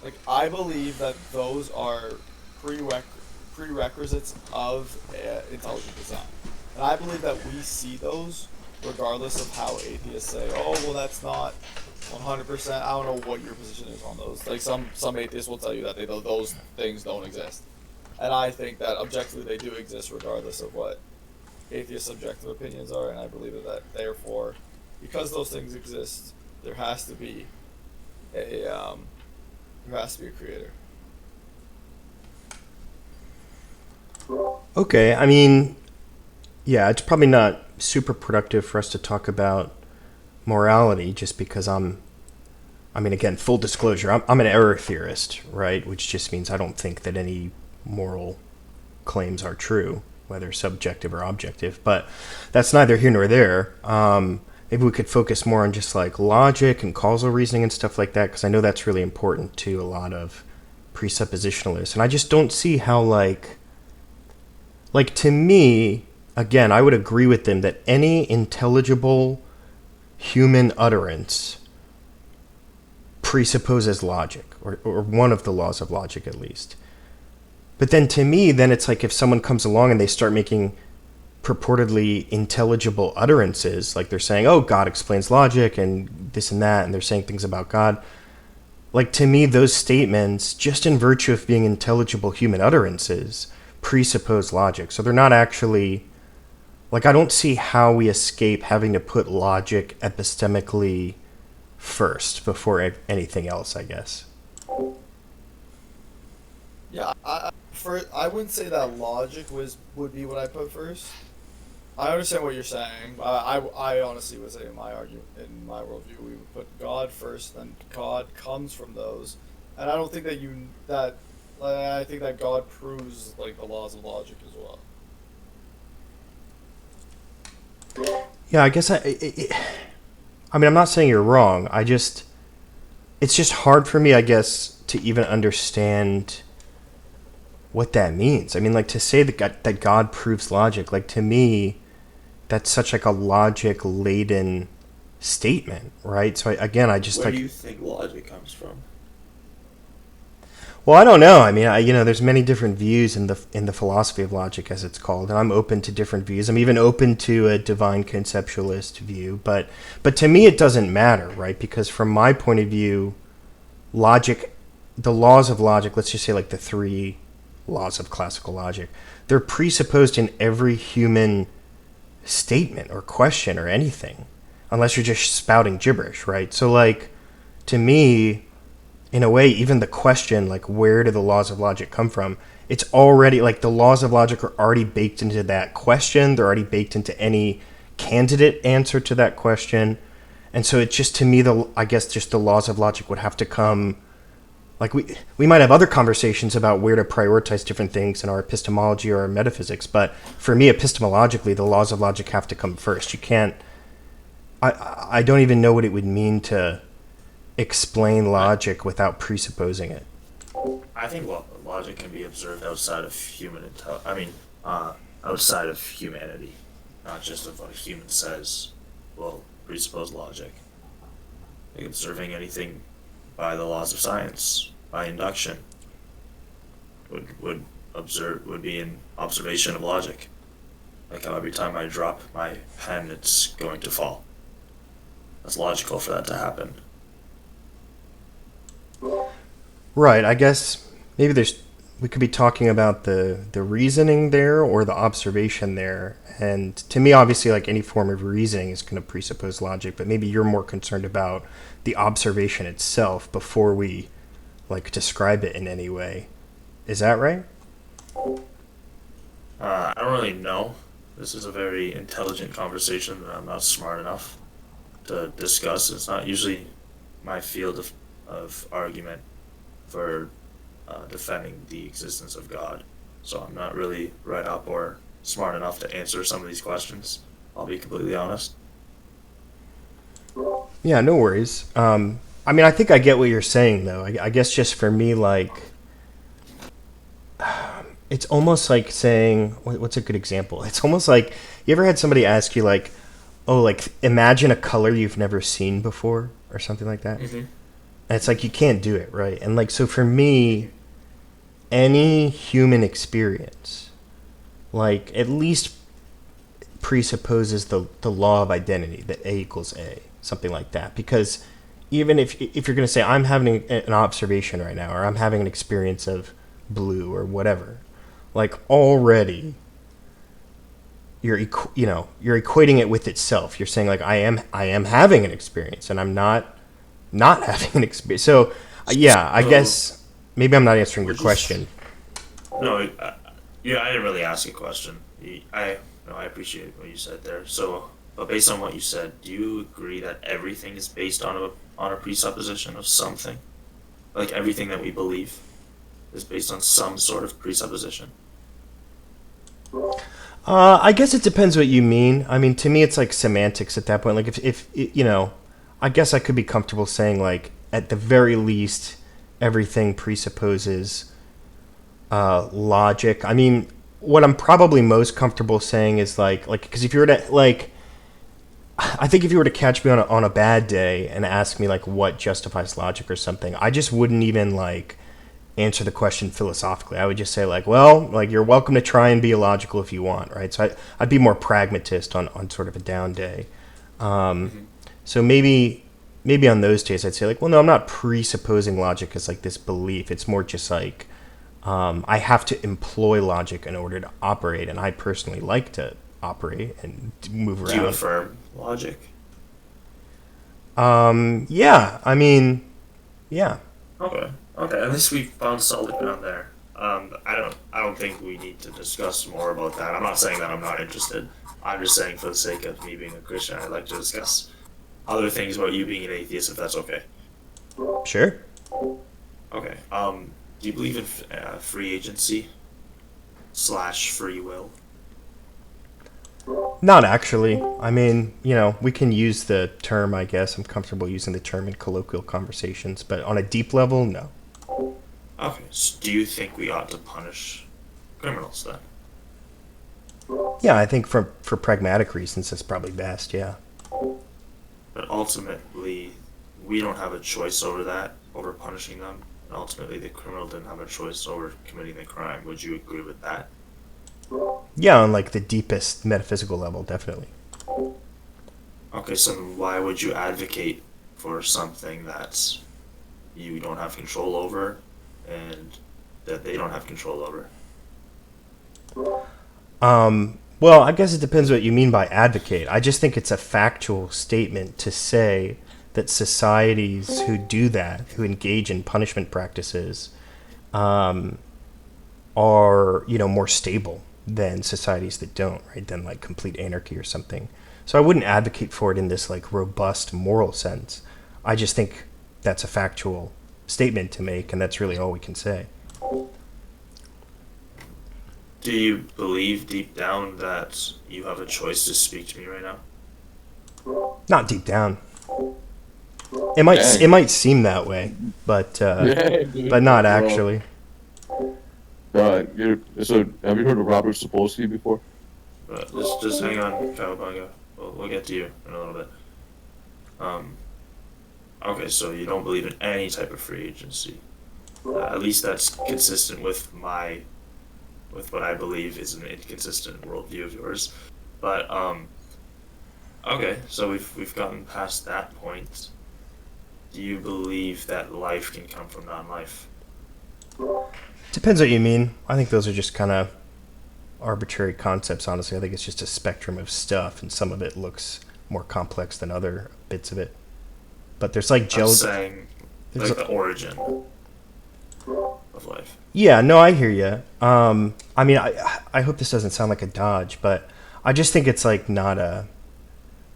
Like, I believe that those are prereq- prerequisites of intelligent design. And I believe that we see those regardless of how atheists say, oh, well, that's not 100%. I don't know what your position is on those. Like, some atheists will tell you that those things don't exist. And I think that objectively they do exist regardless of what atheist subjective opinions are. And I believe that therefore, because those things exist, there has to be a there has to be a creator. Okay, I mean, yeah, it's probably not super productive for us to talk about morality just because I mean, again, full disclosure, I'm an error theorist, right? Which just means I don't think that any moral claims are true, whether subjective or objective. But that's neither here nor there. Maybe we could focus more on just like logic and causal reasoning and stuff like that, because I know that's really important to a lot of presuppositionalists. And I just don't see how, like to me, again, I would agree with them that any intelligible human utterance presupposes logic, or one of the laws of logic at least. But then to me, then it's like if someone comes along and they start making purportedly intelligible utterances, like they're saying, oh, God explains logic and this and that, and they're saying things about God. Like to me, those statements, just in virtue of being intelligible human utterances, presuppose logic. So they're not actually, like, I don't see how we escape having to put logic epistemically first before anything else, I guess. Yeah, I wouldn't say that logic would be what I put first. I understand what you're saying. I honestly would say in my argument, in my worldview, we would put God first, then God comes from those, and I don't think that you that. I think that God proves like the laws of logic as well. Yeah, I guess I mean, I'm not saying you're wrong. It's just hard for me, I guess, to even understand what that means. I mean, like to say that God proves logic, like to me, that's such like a logic laden statement, right? So again, I just Where do like, you think logic comes from? well, I don't know. I mean, there's many different views in the philosophy of logic, as it's called, and I'm open to different views. I'm even open to a divine conceptualist view, but to me, it doesn't matter, right? Because from my point of view, logic, the laws of logic, let's just say like the three laws of classical logic, they're presupposed in every human statement or question or anything, unless you're just spouting gibberish, right? So, like, to me, in a way, even the question, like, where do the laws of logic come from? It's already, like, the laws of logic are already baked into that question. They're already baked into any candidate answer to that question. And so it just, to me, I guess just the laws of logic would have to come. Like, we might have other conversations about where to prioritize different things in our epistemology or our metaphysics, but for me, epistemologically, the laws of logic have to come first. You can't. I don't even know what it would mean to explain I logic without presupposing it. I think logic can be observed outside of outside of humanity, not just of what a human says. Will presuppose logic. Like observing anything by the laws of science, by induction, would be an observation of logic. Like how every time I drop my pen, it's going to fall. That's logical for that to happen. Right. I guess maybe we could be talking about the reasoning there or the observation there. And to me, obviously, like any form of reasoning is going to presuppose logic, but maybe you're more concerned about the observation itself before we like describe it in any way. Is that right? I don't really know. This is a very intelligent conversation that I'm not smart enough to discuss. It's not usually my field of argument for defending the existence of God. So I'm not really read up or smart enough to answer some of these questions. I'll be completely honest. Yeah, no worries. I mean, I think I get what you're saying, though. I guess just for me, like, it's almost like saying, what's a good example? It's almost like, you ever had somebody ask you, like, oh, like, imagine a color you've never seen before, or something like that? Mm-hmm. And it's like you can't do it, right? And like so for me, any human experience, like at least presupposes the law of identity, that A equals A, something like that. Because even if you're going to say I'm having an observation right now, or I'm having an experience of blue or whatever, like already you're you're equating it with itself. You're saying like I am having an experience, and I'm not having an experience. So yeah, I guess maybe I'm not answering your question. No, yeah, I didn't really ask a question. I appreciate what you said there. So, but based on what you said, do you agree that everything is based on a presupposition of something? Like everything that we believe is based on some sort of presupposition? I guess it depends what you mean. I mean, to me, it's like semantics at that point. Like, if you know, I guess I could be comfortable saying, like, at the very least, everything presupposes logic. I mean, what I'm probably most comfortable saying is like, because if you were to like, I think if you were to catch me on a bad day and ask me like what justifies logic or something, I just wouldn't even like answer the question philosophically. I would just say like, well, like you're welcome to try and be illogical if you want, right? So I'd be more pragmatist on sort of a down day. So maybe on those days I'd say like, well, no, I'm not presupposing logic as like this belief. It's more just like I have to employ logic in order to operate, and I personally like to operate and move around. Do you affirm logic? Yeah, I mean, yeah. Okay. Okay. At least we found solid ground there. I don't think we need to discuss more about that. I'm not saying that I'm not interested. I'm just saying for the sake of me being a Christian, I'd like to discuss other things about you being an atheist, if that's okay. Sure. Okay. Do you believe in free agency / free will? Not actually. I mean, you know, we can use the term, I guess. I'm comfortable using the term in colloquial conversations, but on a deep level, no. Okay. So do you think we ought to punish criminals then? Yeah, I think for pragmatic reasons, that's probably best, yeah. But ultimately, we don't have a choice over that, over punishing them. And ultimately, the criminal didn't have a choice over committing the crime. Would you agree with that? Yeah, on like the deepest metaphysical level, definitely. Okay, so why would you advocate for something that you don't have control over and that they don't have control over? Well, I guess it depends what you mean by advocate. I just think it's a factual statement to say that societies who do that, who engage in punishment practices, are, you know, more stable than societies that don't, right? Than like complete anarchy or something. So I wouldn't advocate for it in this like robust moral sense. I just think that's a factual statement to make, and that's really all we can say. Do you believe deep down that you have a choice to speak to me right now? Not deep down. Dang. It might seem that way, but but not actually. So have you heard of Robert Sapolsky before? Just hang on, Cowabunga. We'll get to you in a little bit. Okay, so you don't believe in any type of free agency. At least that's consistent with what I believe is an inconsistent worldview of yours. But okay, so we've gotten past that point. Do you believe that life can come from non-life? Depends what you mean. I think those are just kind of arbitrary concepts, honestly. I think it's just a spectrum of stuff, and some of it looks more complex than other bits of it. But there's like I'm saying, like the origin of life. Yeah, no, I hear you. I mean, I hope this doesn't sound like a dodge, but I just think it's like not a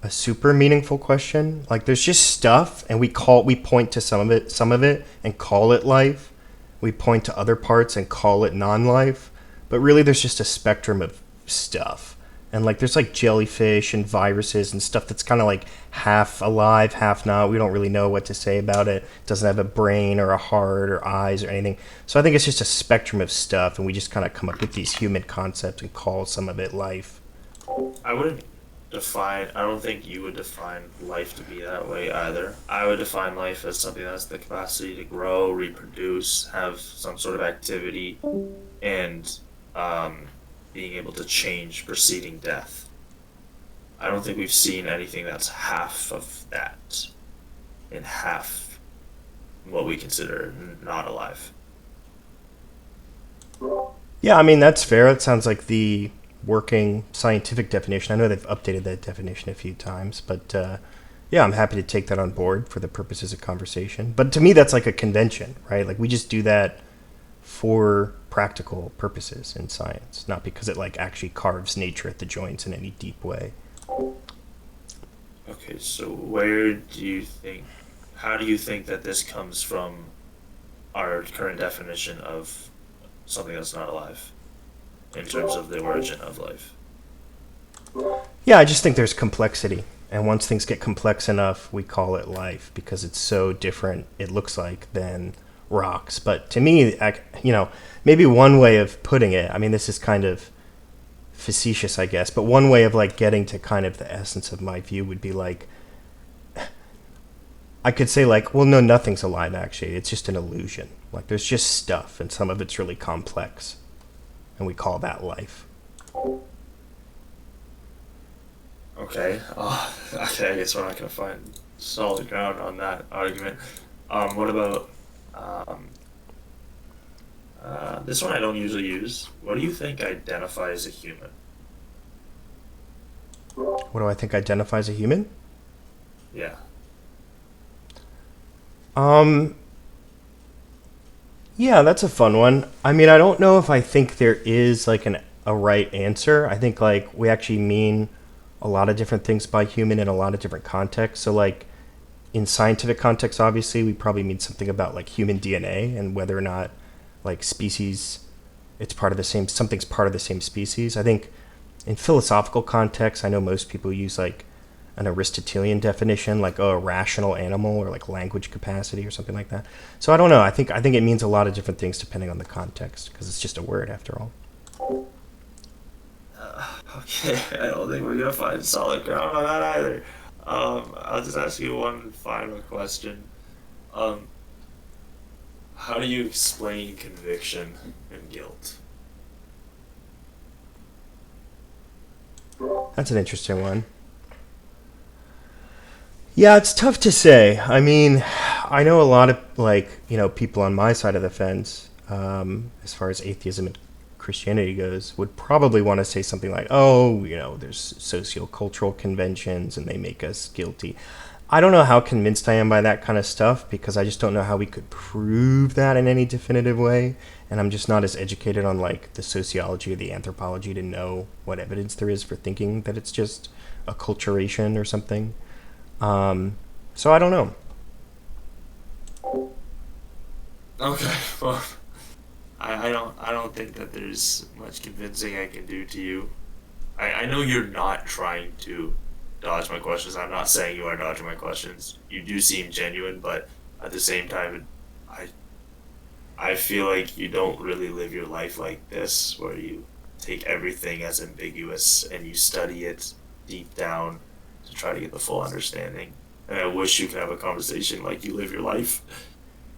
super meaningful question. Like there's just stuff, and we point to some of it, and call it life. We point to other parts and call it non-life. But really, there's just a spectrum of stuff, and like there's like jellyfish and viruses and stuff that's kind of like half alive, half not. We don't really know what to say about it. It doesn't have a brain or a heart or eyes or anything. So I think it's just a spectrum of stuff, and we just kind of come up with these human concepts and call some of it life. I wouldn't don't think you would define life to be that way either. I would define life as something that has the capacity to grow, reproduce, have some sort of activity, and being able to change preceding death. I don't think we've seen anything that's half of that, and half what we consider not alive. Yeah, I mean, that's fair. It sounds like the working scientific definition. I know they've updated that definition a few times, but yeah, I'm happy to take that on board for the purposes of conversation. But to me, that's like a convention, right? Like we just do that for practical purposes in science, not because it like actually carves nature at the joints in any deep way. Okay, so how do you think that this comes from our current definition of something that's not alive in terms of the origin of life? Yeah, I just think there's complexity. And once things get complex enough, we call it life because it's so different, it looks like, than rocks. But to me, maybe one way of putting it, I mean, this is kind of facetious, I guess, but one way of like getting to kind of the essence of my view would be like, I could say like, well, no, nothing's alive actually. It's just an illusion. Like there's just stuff and some of it's really complex. And we call that life. Okay. Okay, I guess we're not going to find solid ground on that argument. What about this one I don't usually use. What do you think identifies a human? What do I think identifies a human? Yeah. Yeah, that's a fun one. I mean, I don't know if I think there is like a right answer. I think like we actually mean a lot of different things by human in a lot of different contexts. So like in scientific context, obviously, we probably mean something about like human DNA and whether or not like species, it's part of the same, something's part of the same species. I think in philosophical context, I know most people use like an Aristotelian definition, like a rational animal or like language capacity or something like that. So I don't know. I think it means a lot of different things depending on the context because it's just a word after all. Okay, I don't think we're gonna find solid ground on that either. I'll just ask you one final question. How do you explain conviction and guilt? That's an interesting one. Yeah, it's tough to say. I mean, I know a lot of people on my side of the fence, as far as atheism and Christianity goes, would probably want to say something like, "Oh, there's sociocultural conventions and they make us guilty." I don't know how convinced I am by that kind of stuff because I just don't know how we could prove that in any definitive way, and I'm just not as educated on like the sociology or the anthropology to know what evidence there is for thinking that it's just acculturation or something. So I don't know. Okay, well, I don't think that there's much convincing I can do to you. I know you're not trying to dodge my questions. I'm not saying you are dodging my questions. You do seem genuine, but at the same time, I feel like you don't really live your life like this, where you take everything as ambiguous and you study it deep down to try to get the full understanding. And I wish you could have a conversation like you live your life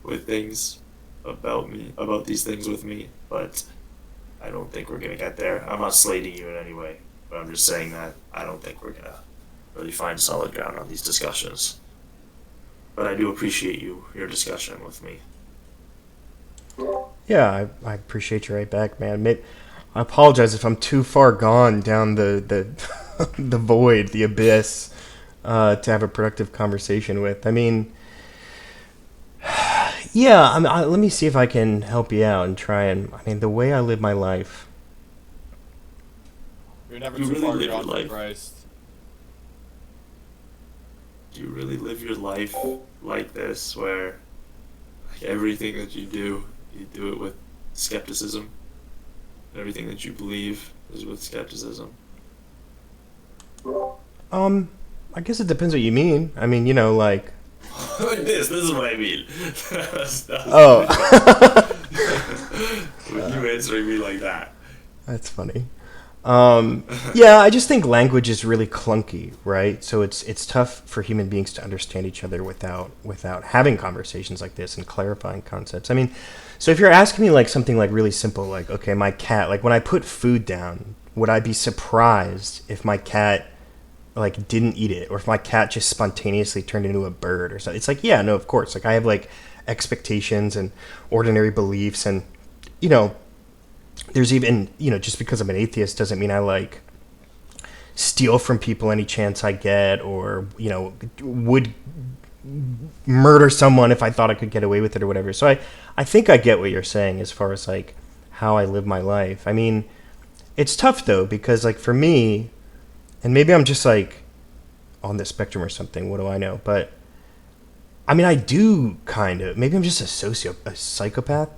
with things about me, about these things with me, but I don't think we're gonna get there. I'm not slating you in any way, but I'm just saying that I don't think we're gonna really find solid ground on these discussions. But I do appreciate your discussion with me. Yeah, I appreciate you right back, man. I apologize if I'm too far gone down the the void, the abyss, to have a productive conversation with. I mean, yeah, let me see if I can help you out and try and, I mean, the way I live my life. You're never You too really far live gone your for life. Christ. Do you really live your life like this, where like everything that you do it with skepticism? Everything that you believe is with skepticism? I guess it depends what you mean. I mean, like. This is what I mean. Oh. When you answering me like that. That's funny. Yeah, I just think language is really clunky, right? So it's tough for human beings to understand each other without having conversations like this and clarifying concepts. I mean, so if you're asking me like something like really simple, like okay, my cat, like when I put food down, would I be surprised if my cat like didn't eat it, or if my cat just spontaneously turned into a bird or something? It's like, yeah, no, of course. Like I have like expectations and ordinary beliefs, and you know, there's even, you know, just because I'm an atheist doesn't mean I like steal from people any chance I get, or you know, would murder someone if I thought I could get away with it or whatever. So I think I get what you're saying as far as like how I live my life. I mean, it's tough though, because like for me, and maybe I'm just like on the spectrum or something, what do I know? But I mean, I do kind of, maybe I'm just a sociopath.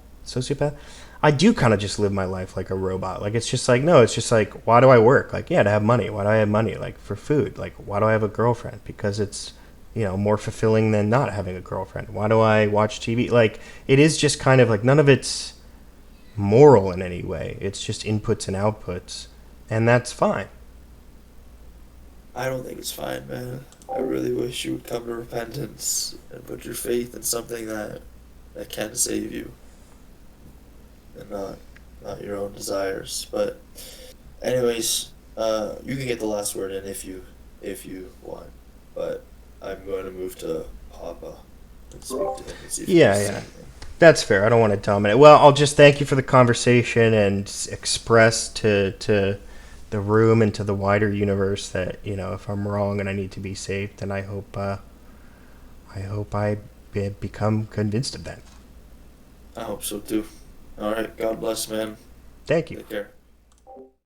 I do kind of just live my life like a robot. Like it's just like, no, it's just like, why do I work? Like, yeah, to have money. Why do I have money? Like for food. Like, why do I have a girlfriend? Because it's, you know, more fulfilling than not having a girlfriend. Why do I watch TV? Like, it is just kind of like, none of it's moral in any way. It's just inputs and outputs, and that's fine. I don't think it's fine, man. I really wish you would come to repentance and put your faith in something that can save you, and not your own desires. But anyways, you can get the last word in if you want. But I'm going to move to Papa and speak to him and see if he Yeah, wants to say yeah. anything. That's fair. I don't want to dominate. Well, I'll just thank you for the conversation and express to the room and to the wider universe that, you know, if I'm wrong and I need to be saved, then I become convinced of that. I hope so too. All right. God bless, man. Thank you. Take care.